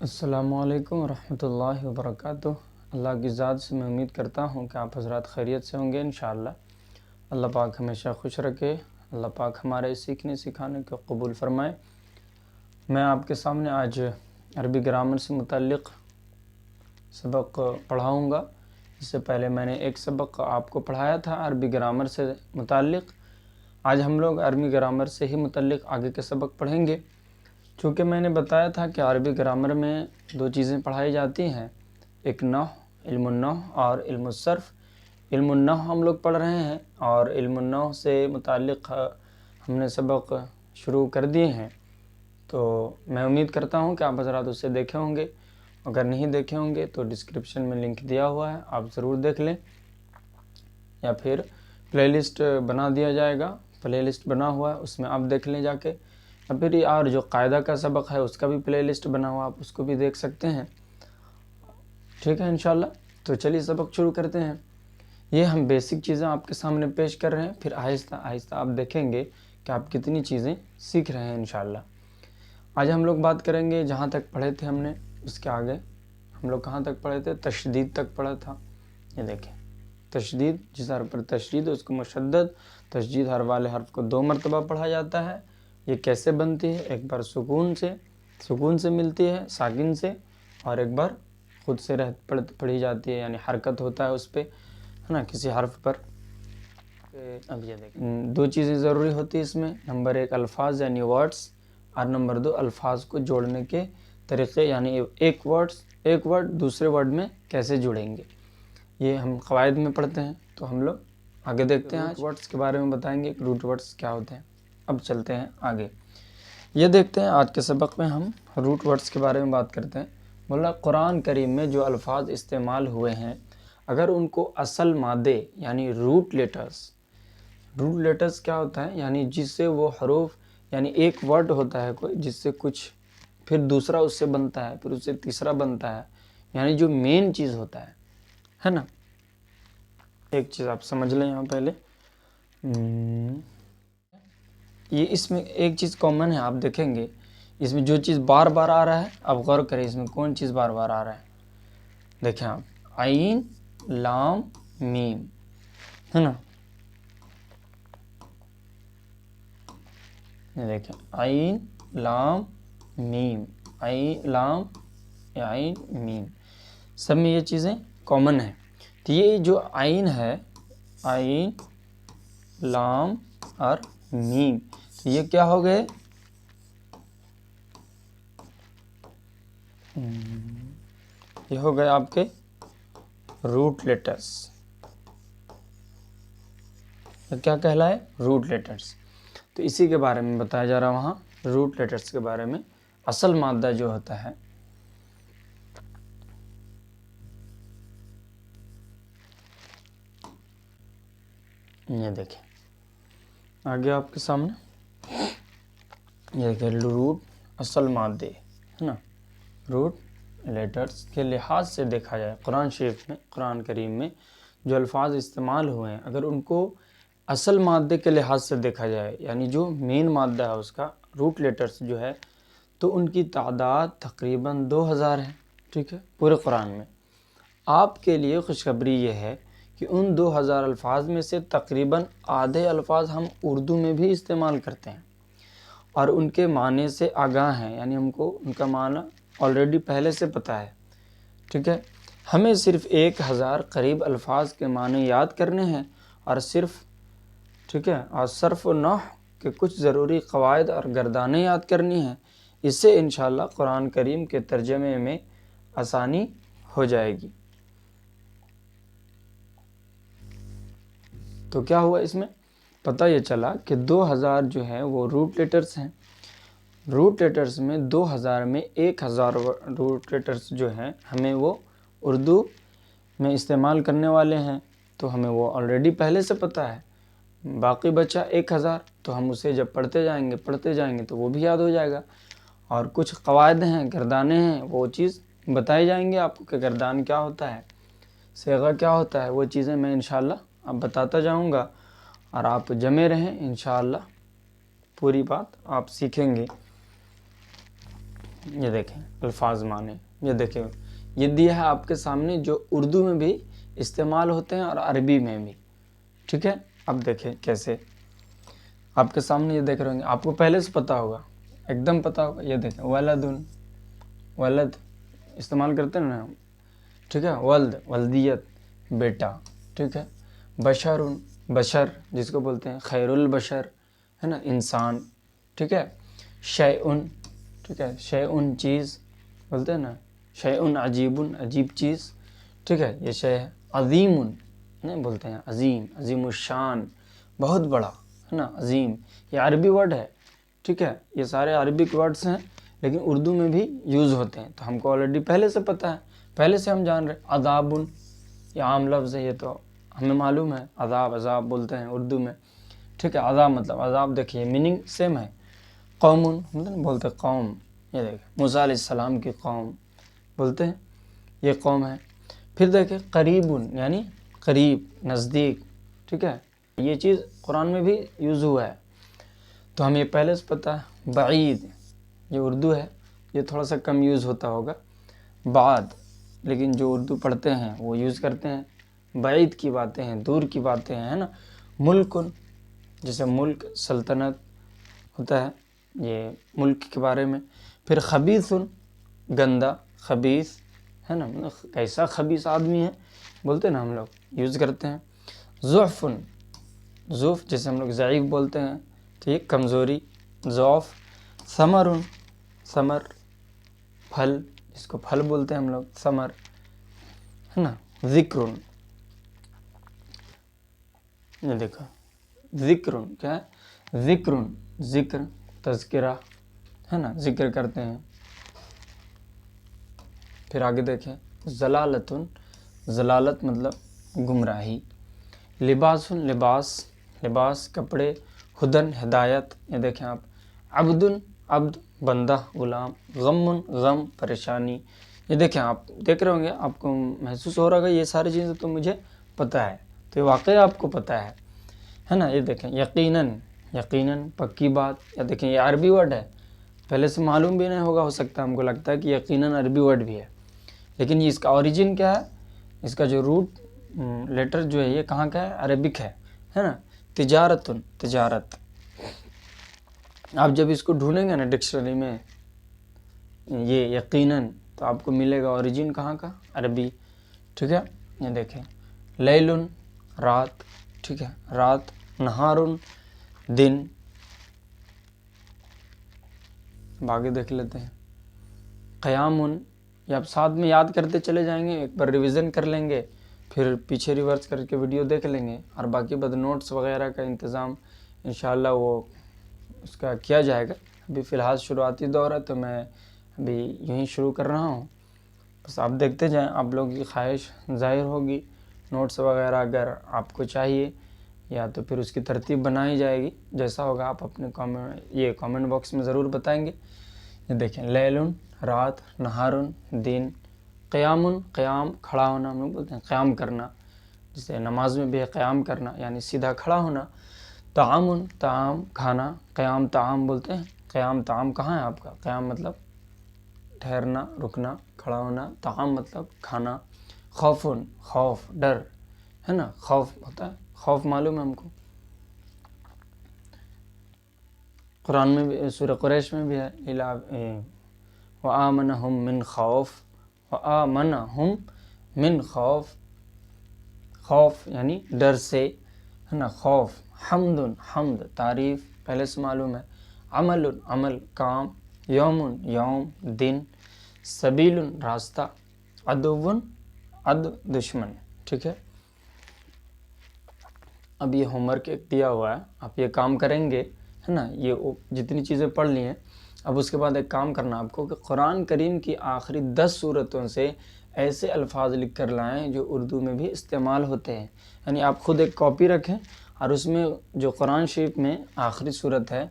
السلام علیکم ورحمۃ اللہ وبرکاتہ۔ اللہ کی ذات سے میں امید کرتا ہوں کہ آپ حضرات خیریت سے ہوں گے انشاءاللہ۔ اللہ پاک ہمیشہ خوش رکھے، اللہ پاک ہمارے سیکھنے سکھانے کو قبول فرمائے۔ میں آپ کے سامنے آج عربی گرامر سے متعلق سبق پڑھاؤں گا۔ اس سے پہلے میں نے ایک سبق آپ کو پڑھایا تھا عربی گرامر سے متعلق۔ آج ہم لوگ عربی گرامر سے ہی متعلق آگے کے سبق پڑھیں گے۔ چونکہ میں نے بتایا تھا کہ عربی گرامر میں دو چیزیں پڑھائی جاتی ہیں، ایک نحو، علم النحو اور علم الصرف۔ علم النحو ہم لوگ پڑھ رہے ہیں اور علم النحو سے متعلق ہم نے سبق شروع کر دیے ہیں، تو میں امید کرتا ہوں کہ آپ حضرات اسے دیکھے ہوں گے۔ اگر نہیں دیکھے ہوں گے تو ڈسکرپشن میں لنک دیا ہوا ہے، آپ ضرور دیکھ لیں، یا پھر پلے لسٹ بنا دیا جائے گا، پلے لسٹ بنا ہوا ہے اس میں آپ دیکھ لیں جا کے، یا پھر اور جو قاعدہ کا سبق ہے اس کا بھی پلے لسٹ بنا ہوا، آپ اس کو بھی دیکھ سکتے ہیں۔ ٹھیک ہے انشاءاللہ، تو چلیے سبق شروع کرتے ہیں۔ یہ ہم بیسک چیزیں آپ کے سامنے پیش کر رہے ہیں، پھر آہستہ آہستہ آپ دیکھیں گے کہ آپ کتنی چیزیں سیکھ رہے ہیں انشاءاللہ۔ آج ہم لوگ بات کریں گے، جہاں تک پڑھے تھے ہم نے اس کے آگے ہم لوگ کہاں تک پڑھے تھے؟ تشدید تک پڑھا تھا۔ یہ دیکھیں، تشدید، جس حرف پر تشدید ہے اس کو مشدد، تشدید حرف والے حرف کو 2 مرتبہ پڑھا جاتا ہے۔ یہ کیسے بنتی ہے؟ ایک بار سکون سے ملتی ہے، ساکن سے، اور ایک بار خود سے پڑھی جاتی ہے، یعنی حرکت ہوتا ہے اس پہ، ہے نا، کسی حرف پر۔ اب یہ دیکھیں، 2 چیزیں ضروری ہوتی ہیں اس میں، نمبر 1 الفاظ یعنی ورڈز، اور نمبر 2 الفاظ کو جوڑنے کے طریقے، یعنی ایک ورڈ دوسرے ورڈ میں کیسے جڑیں گے، یہ ہم قواعد میں پڑھتے ہیں۔ تو ہم لوگ آگے دیکھتے ہیں، روٹ ورڈز کے بارے میں بتائیں گے کہ روٹ ورڈز کیا ہوتے ہیں۔ اب چلتے ہیں آگے، یہ دیکھتے ہیں آج کے سبق میں ہم روٹ ورڈز کے بارے میں بات کرتے ہیں۔ بولا قرآن کریم میں جو الفاظ استعمال ہوئے ہیں، اگر ان کو اصل مادے یعنی روٹ لیٹرز کیا ہوتا ہے؟ یعنی جس سے وہ حروف، یعنی ایک ورڈ ہوتا ہے کوئی، جس سے کچھ پھر دوسرا اس سے بنتا ہے، پھر اس سے تیسرا بنتا ہے، یعنی جو مین چیز ہوتا ہے نا۔ ایک چیز آپ سمجھ لیں یہاں پہلے، یہ اس میں ایک چیز کامن ہے، آپ دیکھیں گے اس میں جو چیز بار بار آ رہا ہے، اب غور کریں اس میں کون چیز بار بار آ رہا ہے۔ دیکھیں آپ، عین لام میم، ہے نا، یہ دیکھیں عین لام میم، عین لام یا عین میم، سب میں یہ چیزیں کامن ہیں۔ تو یہ جو عین ہے، عین لام اور میم، تو یہ کیا ہو گئے؟ یہ ہو گئے آپ کے روٹ لیٹرز۔ کیا کہلائے؟ Root letters. تو اسی کے بارے میں بتایا جا رہا وہاں، روٹ لیٹرز کے بارے میں، اصل مادہ جو ہوتا ہے۔ یہ دیکھیں آگے آپ کے سامنے، یہ دیکھیں روٹ، اصل مادے، ہے نا، روٹ لیٹرز کے لحاظ سے دیکھا جائے، قرآن شریف میں، قرآن کریم میں جو الفاظ استعمال ہوئے ہیں، اگر ان کو اصل مادے کے لحاظ سے دیکھا جائے، یعنی جو مین مادہ ہے اس کا، روٹ لیٹرز جو ہے، تو ان کی تعداد تقریباً 2000 ہے، ٹھیک ہے، پورے قرآن میں۔ آپ کے لیے خوشخبری یہ ہے کہ ان 2000 الفاظ میں سے تقریباً آدھے الفاظ ہم اردو میں بھی استعمال کرتے ہیں اور ان کے معنی سے آگاہ ہیں، یعنی ہم کو ان کا معنی آلریڈی پہلے سے پتہ ہے، ٹھیک ہے۔ ہمیں صرف 1000 قریب الفاظ کے معنی یاد کرنے ہیں، اور ٹھیک ہے، اور صرف و نحو کے کچھ ضروری قواعد اور گردانیں یاد کرنی ہیں۔ اس سے انشاءاللہ قرآن کریم کے ترجمے میں آسانی ہو جائے گی۔ تو کیا ہوا اس میں؟ پتہ یہ چلا کہ 2000 جو ہے وہ روٹ لیٹرز ہیں۔ روٹ لیٹرز میں 2000 میں 1000 روٹ لیٹرز جو ہیں ہمیں وہ اردو میں استعمال کرنے والے ہیں، تو ہمیں وہ آلریڈی پہلے سے پتہ ہے۔ باقی بچا 1000، تو ہم اسے جب پڑھتے جائیں گے تو وہ بھی یاد ہو جائے گا، اور کچھ قواعد ہیں، گردانے ہیں، وہ چیز بتائی جائیں گے آپ کو کہ گردان کیا ہوتا ہے، صیغہ کیا ہوتا ہے، وہ چیزیں میں انشاءاللہ اب بتاتا جاؤں گا، اور آپ جمے رہیں انشاءاللہ، پوری بات آپ سیکھیں گے۔ یہ دیکھیں الفاظ معنی، یہ دیکھیں یہ دیا ہے آپ کے سامنے جو اردو میں بھی استعمال ہوتے ہیں اور عربی میں بھی، ٹھیک ہے۔ اب دیکھیں کیسے آپ کے سامنے یہ دیکھ رہے ہوں گے، آپ کو پہلے سے پتہ ہوگا، ایک دم پتہ ہوگا۔ یہ دیکھیں ولدن، ولد استعمال کرتے ہیں نا، ٹھیک ہے، ولد ولدیت بیٹا، ٹھیک ہے۔ بشرن بشر جس کو بولتے ہیں، خیر البشر ہے نا انسان، ٹھیک ہے۔ شیئن، ٹھیک ہے، شیئن چیز بولتے ہیں نا، شیئن عجیب عجیب چیز، ٹھیک ہے، یہ شے ہے۔ عظیم نہیں بولتے ہیں، عظیم عظیم الشان بہت بڑا ہے نا، عظیم یہ عربی ورڈ ہے، ٹھیک ہے۔ یہ سارے عربک ورڈز ہیں لیکن اردو میں بھی یوز ہوتے ہیں، تو ہم کو آلریڈی پہلے سے پتہ ہے، پہلے سے ہم جان رہے۔ عذاب یہ عام لفظ ہے، یہ تو ہمیں معلوم ہے، عذاب عذاب بولتے ہیں اردو میں، ٹھیک ہے۔ عذاب مطلب عذاب، دیکھیے میننگ سیم ہے۔ قوم بولتے قوم، یہ دیکھیں موسیٰ علیہ السلام کی قوم بولتے ہیں، یہ قوم ہے۔ پھر دیکھیں قریب یعنی قریب نزدیک، ٹھیک ہے، یہ چیز قرآن میں بھی یوز ہوا ہے تو ہمیں پہلے سے پتہ ہے۔ بعید یہ اردو ہے، یہ تھوڑا سا کم یوز ہوتا ہوگا بعد، لیکن جو اردو پڑھتے ہیں وہ یوز کرتے ہیں۔ بعید کی باتیں ہیں، دور کی باتیں ہیں، ہے نا۔ ملکن جیسے ملک سلطنت ہوتا ہے، یہ ملک کے بارے میں۔ پھر خبیث گندا، خبیث ہے نا، کیسا خبیث آدمی ہے بولتے ہیں نا ہم لوگ، یوز کرتے ہیں۔ ضعف ضعف جیسے ہم لوگ ضعیف بولتے ہیں، ٹھیک، کمزوری، ضعف۔ ثمر ثمر پھل، جس کو پھل بولتے ہیں ہم لوگ، ثمر ہے نا۔ ذکر یہ دیکھو ذکر کیا ہے، ذکر ذکر تذکرہ ہے نا، ذکر کرتے ہیں۔ پھر آگے دیکھیں ضلالت ضلالت مطلب گمراہی۔ لباس لباس لباس کپڑے۔ ہدن ہدایت، یہ دیکھیں آپ۔ عبد عبد بندہ غلام۔ غم غم پریشانی، یہ دیکھیں آپ دیکھ رہے ہوں گے، آپ کو محسوس ہو رہا ہوگا یہ ساری چیزیں تو مجھے پتہ ہے، تو یہ واقعی آپ کو پتہ ہے نا۔ یہ دیکھیں یقیناً یقیناً پکی بات، یا دیکھیں یہ عربی ورڈ ہے، پہلے سے معلوم بھی نہیں ہوگا، ہو سکتا ہے ہم کو لگتا ہے کہ یقیناً عربی ورڈ بھی ہے، لیکن یہ اس کا اوریجن کیا ہے، اس کا جو روٹ لیٹر جو ہے یہ کہاں کا ہے، عربک ہے نا۔ تجارت تجارت، آپ جب اس کو ڈھونڈیں گے نا ڈکشنری میں یہ یقیناً، تو آپ کو ملے گا اوریجن کہاں کا، عربی، ٹھیک ہے۔ یہ دیکھیں لیل رات، ٹھیک ہے، رات۔ نہار دن، باقی دیکھ لیتے ہیں۔ قیام یہ آپ ساتھ میں یاد کرتے چلے جائیں گے، ایک بار ریویژن کر لیں گے، پھر پیچھے ریورس کر کے ویڈیو دیکھ لیں گے، اور باقی بعد نوٹس وغیرہ کا انتظام انشاءاللہ وہ اس کا کیا جائے گا۔ ابھی فی الحال شروعاتی دور ہے تو میں ابھی یوں ہی شروع کر رہا ہوں، بس آپ دیکھتے جائیں، آپ لوگوں کی خواہش ظاہر ہوگی۔ نوٹس وغیرہ اگر آپ کو چاہیے یا تو پھر اس کی ترتیب بنائی جائے گی، جیسا ہوگا آپ اپنے کامنٹ باکس میں ضرور بتائیں گے۔ یہ دیکھیں لیل رات، نہار دن۔ قیام قیام کھڑا ہونا، ہم لوگ بولتے ہیں قیام کرنا، جسے نماز میں بھی ہے قیام کرنا یعنی سیدھا کھڑا ہونا۔ طعام طعام کھانا، قیام طعام بولتے ہیں۔ قیام طعام کہاں ہے آپ کا، قیام مطلب ٹھہرنا رکنا کھڑا ہونا، طعام مطلب کھانا۔ خوف خوف ڈر ہے نا، خوف ہوتا ہے، خوف معلوم ہے ہم کو، قرآن میں بھی سورہ قریش میں بھی ہے۔ وَآمَنَهُم مِّن خوف، وَآمَنَهُم مِّن خوف، خوف یعنی ڈر سے ہے نا، خوف۔ حمد حمد تعریف، پہلے سے معلوم ہے۔ عمل عمل کام۔ یوم یوم دن۔ سبیل راستہ۔ عدو عدو دشمن، ٹھیک ہے۔ اب یہ ہوم ورک ایک دیا ہوا ہے، آپ یہ کام کریں گے ہے نا، یہ جتنی چیزیں پڑھ لی ہیں، اب اس کے بعد ایک کام کرنا آپ کو کہ قرآن کریم کی آخری 10 سورتوں سے ایسے الفاظ لکھ کر لائیں جو اردو میں بھی استعمال ہوتے ہیں، یعنی آپ خود ایک کاپی رکھیں اور اس میں جو قرآن شریف میں آخری سورت ہے،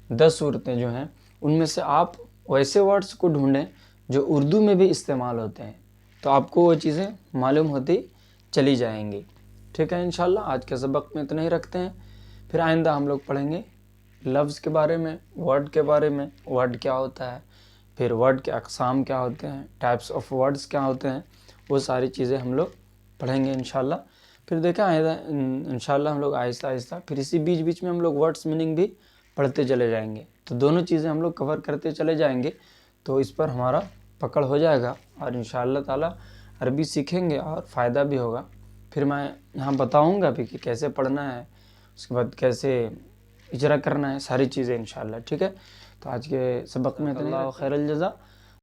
10 سورتیں جو ہیں، ان میں سے آپ ویسے ورڈز کو ڈھونڈیں جو اردو میں بھی استعمال ہوتے ہیں، تو آپ کو وہ چیزیں معلوم ہوتی چلی جائیں گی، ٹھیک ہے۔ انشاءاللہ آج کے سبق میں اتنا ہی رکھتے ہیں، پھر آئندہ ہم لوگ پڑھیں گے لفظ کے بارے میں، ورڈ کے بارے میں، ورڈ کیا ہوتا ہے، پھر ورڈ کے اقسام کیا ہوتے ہیں، ٹائپس آف ورڈز کیا ہوتے ہیں، وہ ساری چیزیں ہم لوگ پڑھیں گے انشاءاللہ۔ پھر دیکھیں انشاءاللہ ہم لوگ آہستہ آہستہ پھر اسی بیچ بیچ میں ہم لوگ ورڈس میننگ بھی پڑھتے چلے جائیں گے، تو دونوں چیزیں ہم لوگ کور کرتے چلے جائیں گے، تو اس پر ہمارا پکڑ ہو جائے گا اور انشاءاللہ تعالی عربی سیکھیں گے اور فائدہ بھی ہوگا۔ پھر میں یہاں بتاؤں گا بھی کہ کیسے پڑھنا ہے، اس کے بعد کیسے اجرا کرنا ہے، ساری چیزیں انشاءاللہ، ٹھیک ہے۔ تو آج کے سبق میں اتنا ہی، خیر الجزا۔